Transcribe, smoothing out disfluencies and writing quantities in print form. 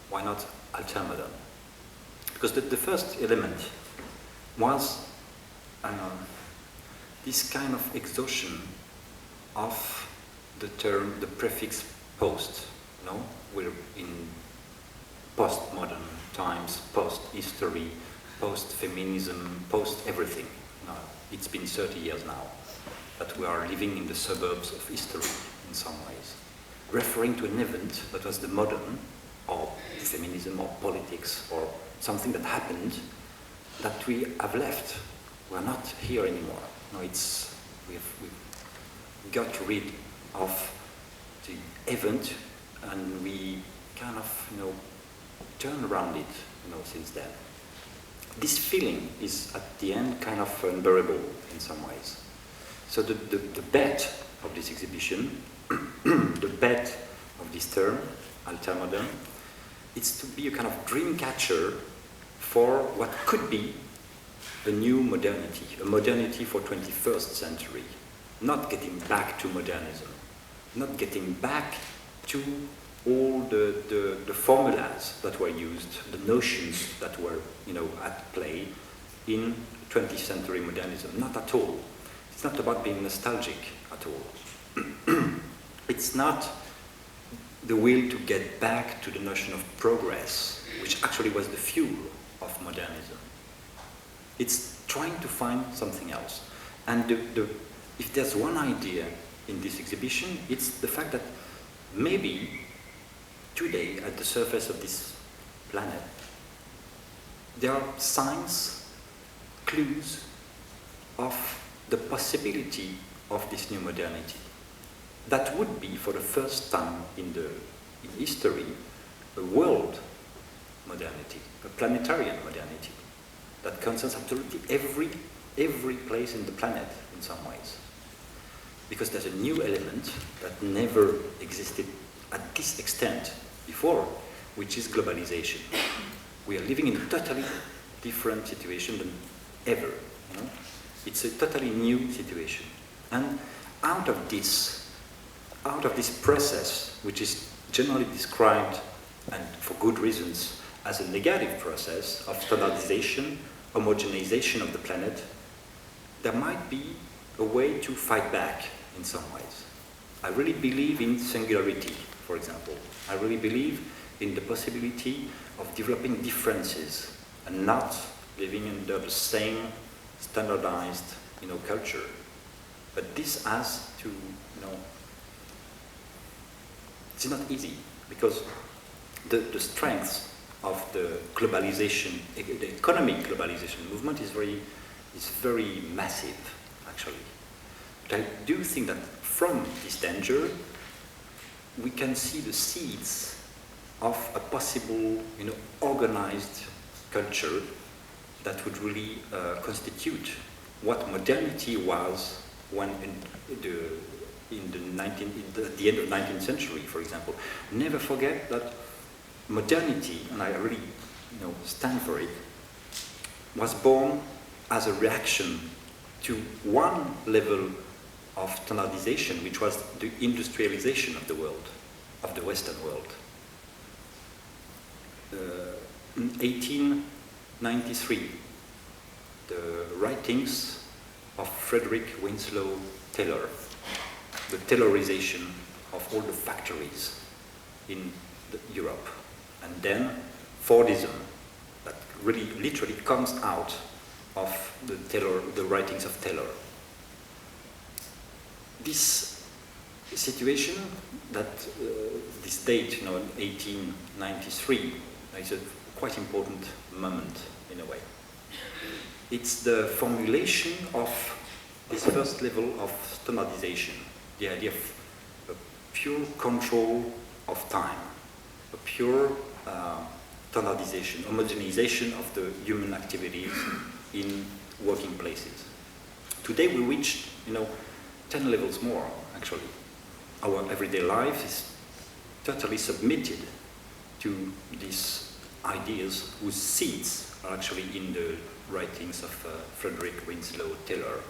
Why not Altermodern? Because the first element was this kind of exhaustion of the term, the prefix post. No, we're in postmodern times, post-history, post-feminism, post-everything. No, it's been 30 years now that we are living in the suburbs of history in some ways, referring to an event that was the modern, or feminism, or politics, or something that happened that we have left. We're not here anymore. No, we've got rid of the event, and we kind of, turn around it, since then. This feeling is at the end kind of unbearable in some ways. So the bet of this exhibition, the bet of this term, Altermodern, it's to be a kind of dream catcher for what could be a new modernity, a modernity for 21st century. Not getting back to modernism, not getting back to all the formulas that were used, the notions that were, at play in 20th century modernism. Not at all. It's not about being nostalgic at all. It's not the will to get back to the notion of progress, which actually was the fuel of modernism. It's trying to find something else. And if there's one idea in this exhibition, it's the fact that maybe today, at the surface of this planet, there are signs, clues of the possibility of this new modernity. That would be, for the first time in history, a world modernity, a planetarian modernity, that concerns absolutely every place in the planet in some ways. Because there's a new element that never existed at this extent before, which is globalization. We are living in a totally different situation than ever. It's a totally new situation. And out of this process, which is generally described, and for good reasons, as a negative process of standardization, homogenization of the planet, there might be a way to fight back in some ways. I really believe in singularity, for example. I really believe in the possibility of developing differences and not living under the same standardized, culture. But this has to, it's not easy, because the strength of the globalization, the economic globalization movement is very massive, actually. But I do think that from this danger, we can see the seeds of a possible, organized culture that would really constitute what modernity was when at the end of 19th century, for example. Never forget that modernity, and I really, stand for it, was born as a reaction to one level of standardization, which was the industrialization of the world, of the Western world. In 1893, the writings of Frederick Winslow Taylor, the Taylorization of all the factories in Europe, and then Fordism, that really literally comes out of the writings of Taylor. This situation, this date, 1893, is a quite important moment in a way. It's the formulation of this first level of standardization, the idea of a pure control of time, a pure standardization, homogenization of the human activities in working places. Today we reached, 10 levels more, actually. Our everyday life is totally submitted to these ideas whose seeds are actually in the writings of Frederick Winslow Taylor.